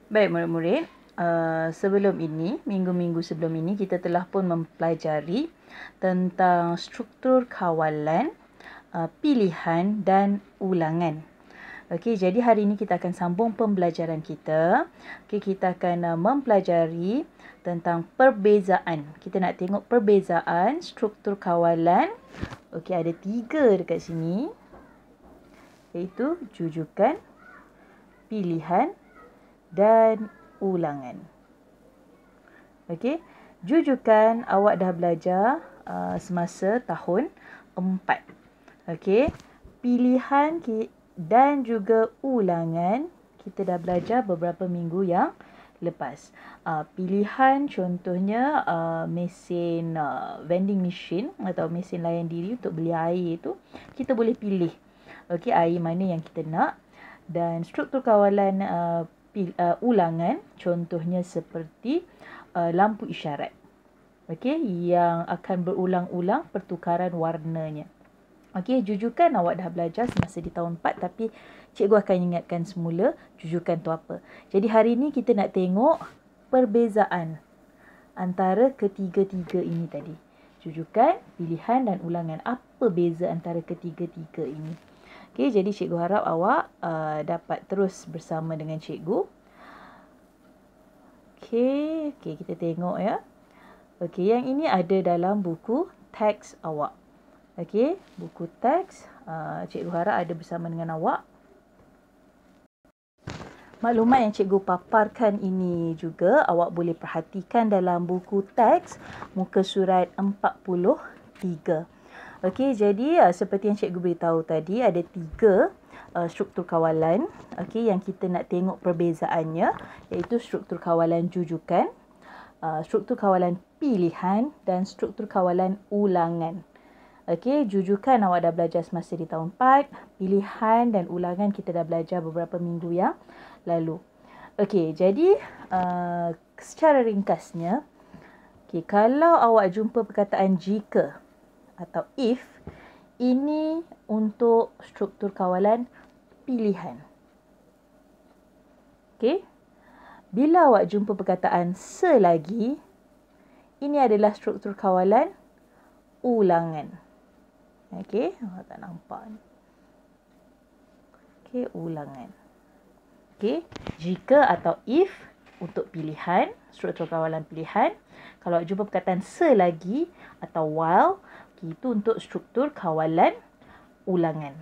Baik murid-murid, sebelum ini, minggu-minggu sebelum ini kita telah pun mempelajari tentang struktur kawalan, pilihan dan ulangan. Okey, jadi hari ini kita akan sambung pembelajaran kita. Okey, kita akan mempelajari tentang perbezaan. Kita nak tengok perbezaan struktur kawalan. Okey, ada 3 dekat sini. Iaitu jujukan, pilihan dan ulangan. Okey, jujukan awak dah belajar semasa tahun 4. Okey, pilihan dan juga ulangan kita dah belajar beberapa minggu yang lepas. Pilihan contohnya mesin vending machine atau mesin layan diri untuk beli air tu, kita boleh pilih okey air mana yang kita nak. Dan struktur kawalan ulangan contohnya seperti lampu isyarat. Okey, yang akan berulang-ulang pertukaran warnanya. Okey, jujukan awak dah belajar semasa di tahun 4 tapi cikgu akan ingatkan semula jujukan tu apa. Jadi hari ini kita nak tengok perbezaan antara ketiga-tiga ini tadi. Jujukan, pilihan dan ulangan. Apa beza antara ketiga-tiga ini? Okey, jadi cikgu harap awak dapat terus bersama dengan cikgu. Okey, kita tengok ya. Okey, yang ini ada dalam buku teks awak. Okey, buku teks cikgu harap ada bersama dengan awak. Maklumat yang cikgu paparkan ini juga awak boleh perhatikan dalam buku teks muka surat 43. Okey, jadi seperti yang cikgu beritahu tadi ada 3 struktur kawalan okey yang kita nak tengok perbezaannya, iaitu struktur kawalan jujukan, struktur kawalan pilihan dan struktur kawalan ulangan. Okey, jujukan awak dah belajar semasa di tahun 4, pilihan dan ulangan kita dah belajar beberapa minggu yang lalu. Okey, jadi secara ringkasnya, okey, kalau awak jumpa perkataan jika atau if, ini untuk struktur kawalan pilihan. Okey. Bila awak jumpa perkataan selagi, ini adalah struktur kawalan ulangan. Okey, awak tak nampak ni. Okey, ulangan. Okey, jika atau if untuk pilihan, struktur kawalan pilihan. Kalau awak jumpa perkataan selagi atau while, itu untuk struktur kawalan ulangan.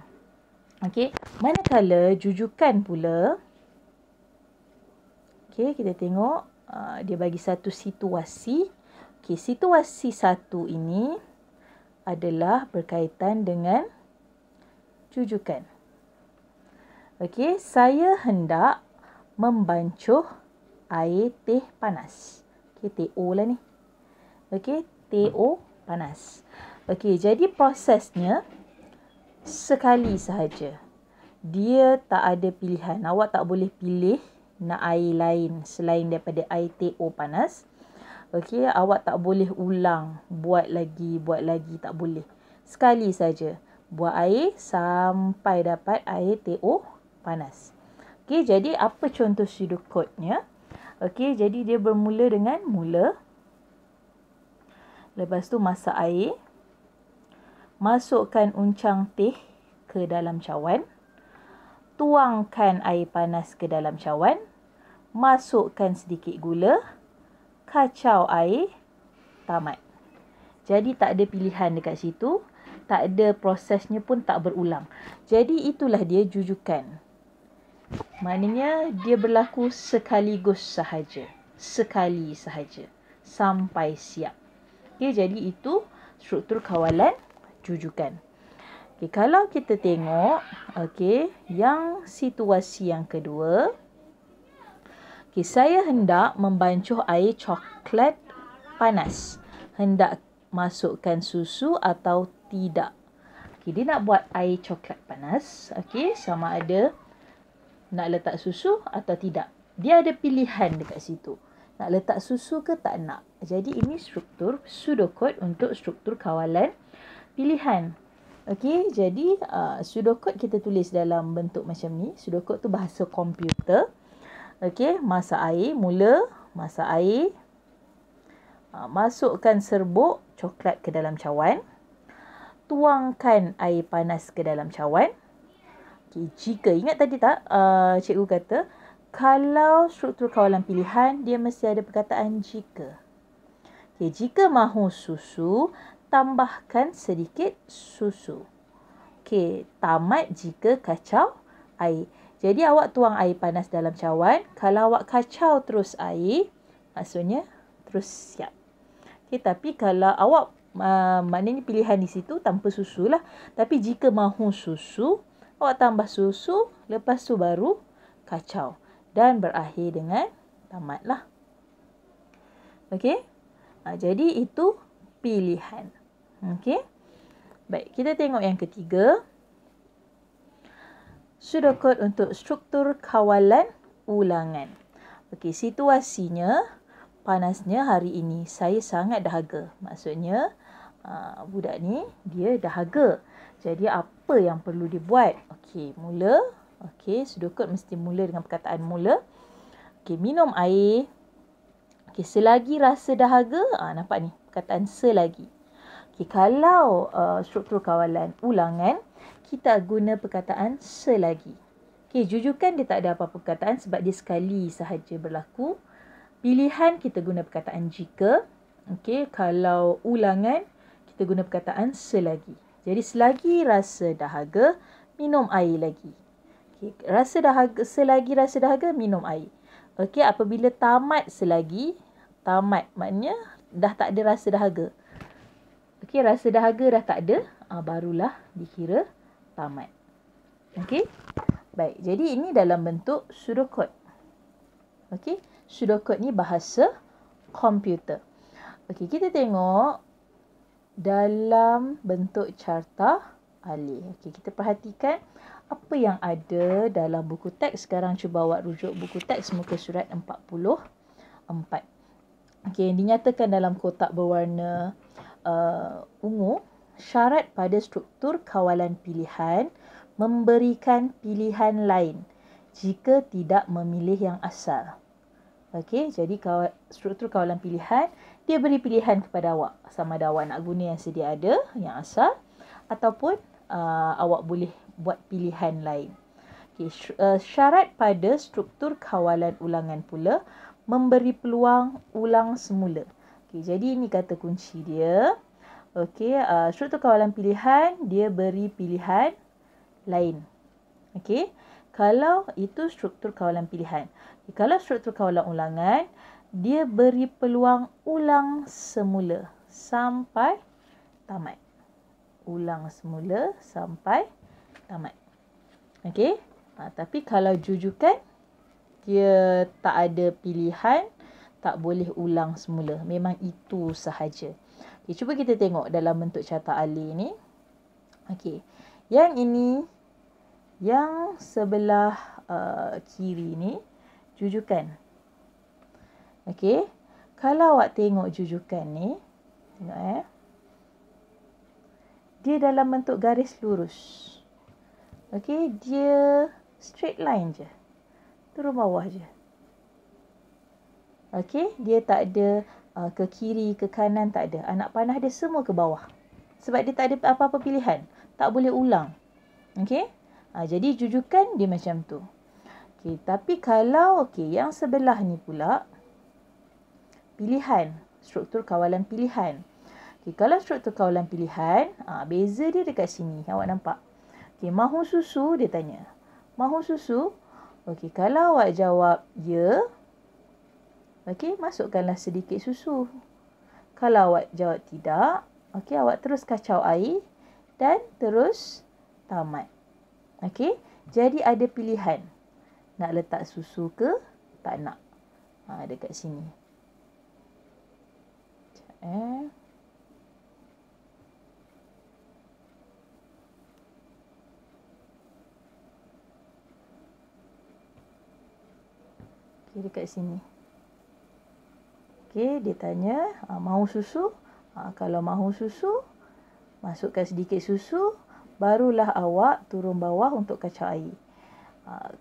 Okey, manakala jujukan pula, okey, kita tengok dia bagi satu situasi. Okey, situasi 1 ini adalah berkaitan dengan jujukan. Okey, saya hendak membancuh air teh panas. Okey, TO lah ni. Okey, TO panas. Okey, jadi prosesnya sekali sahaja. Dia tak ada pilihan. Awak tak boleh pilih nak air lain selain daripada air TO panas. Okey, awak tak boleh ulang, buat lagi, tak boleh. Sekali saja. Buat air sampai dapat air TO panas. Okey, jadi apa contoh pseudocode-nya? Okey, jadi dia bermula dengan mula. Lepas tu masak air. Masukkan uncang teh ke dalam cawan. Tuangkan air panas ke dalam cawan. Masukkan sedikit gula. Kacau air. Tamat. Jadi tak ada pilihan dekat situ. Tak ada, prosesnya pun tak berulang. Jadi itulah dia jujukan. Maknanya dia berlaku sekaligus sahaja. Sekali sahaja. Sampai siap. Okay, jadi itu struktur kawalan jujukan. Okay, kalau kita tengok, okay, yang situasi yang kedua. Okay, saya hendak membancuh air coklat panas. Hendak masukkan susu atau tidak. Okay, dia nak buat air coklat panas. Okay, sama ada nak letak susu atau tidak. Dia ada pilihan dekat situ. Nak letak susu ke tak nak. Jadi ini struktur pseudocode untuk struktur kawalan pilihan. Okey, jadi pseudocode kita tulis dalam bentuk macam ni. Pseudocode tu bahasa komputer. Okey, masak air. Mula masak air. Masukkan serbuk coklat ke dalam cawan. Tuangkan air panas ke dalam cawan. Okay, jika, ingat tadi tak cikgu kata, kalau struktur kawalan pilihan, dia mesti ada perkataan jika. Okay, jika mahu susu, tambahkan sedikit susu. Okay, tamat jika kacau air. Jadi awak tuang air panas dalam cawan. Kalau awak kacau terus air, maksudnya terus siap. Okay, tapi kalau awak maknanya pilihan di situ tanpa susu lah. Tapi jika mahu susu, awak tambah susu, lepas tu baru kacau. Dan berakhir dengan tamatlah. Okey. Jadi itu pilihan. Okey. Baik, kita tengok yang ketiga. Pseudocode untuk struktur kawalan ulangan. Okey, situasinya panasnya hari ini. Saya sangat dahaga. Maksudnya budak ni dia dahaga. Jadi apa yang perlu dibuat? Okey, mula. Okey, pseudocode mesti mula dengan perkataan mula. Okey, minum air. Okey, selagi rasa dahaga, nampak ni perkataan selagi. Okay, kalau struktur kawalan ulangan, kita guna perkataan selagi. Okay, jujukan dia tak ada apa-apa perkataan sebab dia sekali sahaja berlaku. Pilihan kita guna perkataan jika. Okay, kalau ulangan, kita guna perkataan selagi. Jadi selagi rasa dahaga, minum air lagi. Okay, rasa dahaga, selagi rasa dahaga, minum air. Okay, apabila tamat selagi, tamat maknanya dah tak ada rasa dahaga. Okey, rasa dahaga dah tak ada, barulah dikira tamat. Okey. Baik, jadi ini dalam bentuk pseudocode. Okey, pseudocode ni bahasa komputer. Okey, kita tengok dalam bentuk carta alih. Okey, kita perhatikan apa yang ada dalam buku teks. Sekarang cuba awak rujuk buku teks muka surat 44. Okey, yang dinyatakan dalam kotak berwarna ungu, syarat pada struktur kawalan pilihan memberikan pilihan lain jika tidak memilih yang asal. Okey, jadi struktur kawalan pilihan, dia beri pilihan kepada awak. Sama ada awak nak guna yang sedia ada, yang asal, ataupun awak boleh buat pilihan lain. Okey, syarat pada struktur kawalan ulangan pula memberi peluang ulang semula. Okay, jadi ini kata kunci dia. Okey, struktur kawalan pilihan, dia beri pilihan lain. Okey, kalau itu struktur kawalan pilihan. Okay, kalau struktur kawalan ulangan, dia beri peluang ulang semula sampai tamat. Ulang semula sampai tamat. Okey, tapi kalau jujukan, dia tak ada pilihan, tak boleh ulang semula. Memang itu sahaja. Okay, cuba kita tengok dalam bentuk carta alih ni. Okey. Yang ini, yang sebelah kiri ni, jujukan. Okey. Kalau awak tengok jujukan ni, tengok dia dalam bentuk garis lurus. Okey, dia straight line je. Turun bawah je. Okey, dia tak ada ke kiri, ke kanan, tak ada. Anak panah dia semua ke bawah. Sebab dia tak ada apa-apa pilihan. Tak boleh ulang. Okey. Jadi jujukan dia macam tu. Okey, tapi kalau yang sebelah ni pula pilihan, struktur kawalan pilihan. Okey, kalau struktur kawalan pilihan, beza dia dekat sini. Awak nampak? Okey, mahu susu dia tanya. Mahu susu? Okey, kalau awak jawab ya, okey, masukkanlah sedikit susu. Kalau awak jawab tidak, okey, awak terus kacau air dan terus tamat. Okey, jadi ada pilihan. Nak letak susu ke tak nak. Dekat sini. Okey, dekat sini. Okey, dia tanya, mahu susu? Kalau mahu susu, masukkan sedikit susu, barulah awak turun bawah untuk kacau air.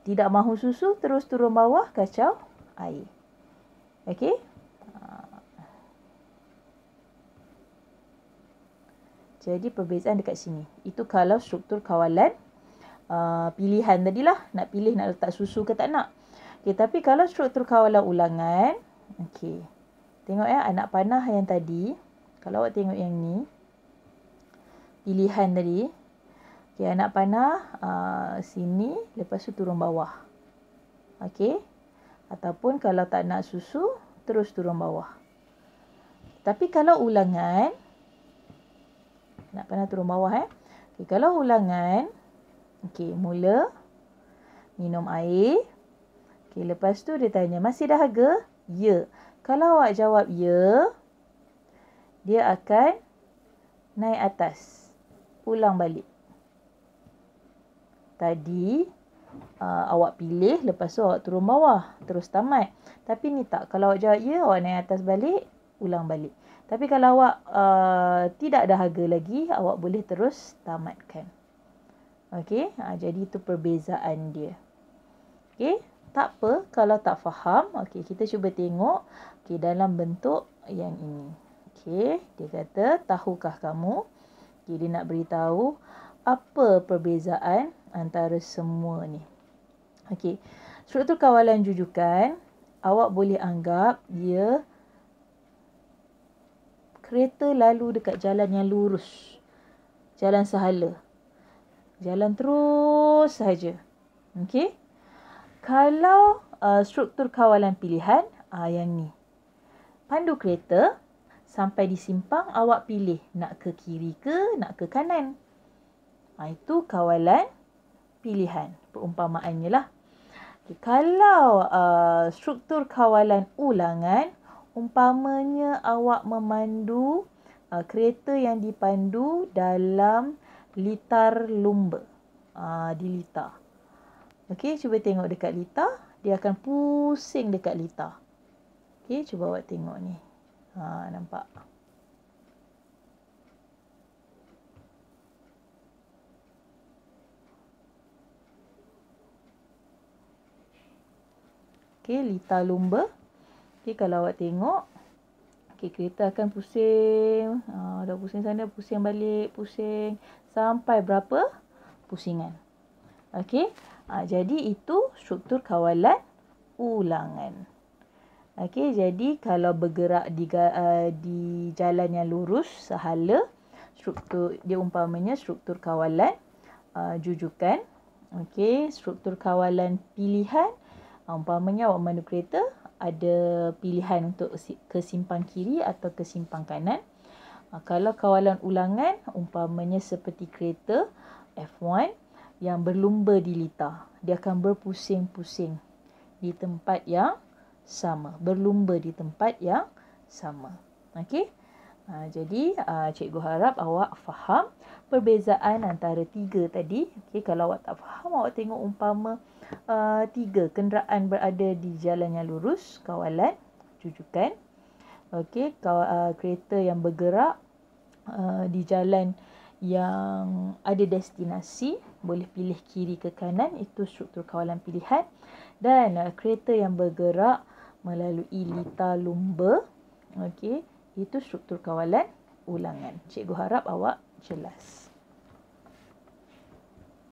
Tidak mahu susu, terus turun bawah, kacau air. Okey. Jadi perbezaan dekat sini. Itu kalau struktur kawalan pilihan tadilah. Nak pilih nak letak susu ke tak nak. Okey, tapi kalau struktur kawalan ulangan. Okey. Tengok ya, anak panah yang tadi. Kalau awak tengok yang ni. Pilihan tadi. Okey, anak panah sini. Lepas tu turun bawah. Okey. Ataupun kalau tak nak susu, terus turun bawah. Tapi kalau ulangan, nak panah turun bawah Okey, kalau ulangan, okey, mula minum air. Okey, lepas tu dia tanya, masih dahaga? Ya. Kalau awak jawab ya, dia akan naik atas. Ulang balik. Tadi awak pilih, lepas tu awak turun bawah, terus tamat. Tapi ni tak. Kalau awak jawab ya, awak naik atas balik, ulang balik. Tapi kalau awak tidak dahaga lagi, awak boleh terus tamatkan. Okey, jadi itu perbezaan dia. Okey, tak apa kalau tak faham. Okey, kita cuba tengok dalam bentuk yang ini. Okey, dia kata, tahukah kamu? Okey, dia nak beritahu apa perbezaan antara semua ni. Okey, struktur kawalan jujukan, awak boleh anggap dia kereta lalu dekat jalan yang lurus. Jalan sehala. Jalan terus sahaja. Okey. Kalau struktur kawalan pilihan, yang ni. Pandu kereta sampai di simpang, awak pilih nak ke kiri ke nak ke kanan. Itu kawalan pilihan. Perumpamaannya lah. Okay, kalau struktur kawalan ulangan, umpamanya awak memandu kereta yang dipandu dalam litar lumba. Di litar. Okey, cuba tengok dekat litar. Dia akan pusing dekat litar. Okey, cuba awak tengok ni. Nampak? Okey, litar lumba. Okey, kalau awak tengok. Okey, kereta akan pusing. Dah pusing sana, pusing balik, pusing. Sampai berapa pusingan. Okey. Jadi itu struktur kawalan ulangan. Okey, jadi kalau bergerak di jalan yang lurus sehala, struktur dia umpamanya struktur kawalan jujukan. Okey, struktur kawalan pilihan, umpamanya awak memandu kereta, ada pilihan untuk ke simpang kiri atau ke simpang kanan. Kalau kawalan ulangan, umpamanya seperti kereta F1 yang berlumba di litar. Dia akan berpusing-pusing di tempat yang sama. Berlumba di tempat yang sama. Okey. Jadi, cikgu harap awak faham perbezaan antara tiga tadi. Okey, kalau awak tak faham, awak tengok umpama tiga kenderaan berada di jalan yang lurus, kawalan jujukan. Okey, kereta yang bergerak di jalan yang ada destinasi, boleh pilih kiri ke kanan, itu struktur kawalan pilihan. Dan kereta yang bergerak melalui litar lumba, okey, itu struktur kawalan ulangan. Cikgu harap awak jelas.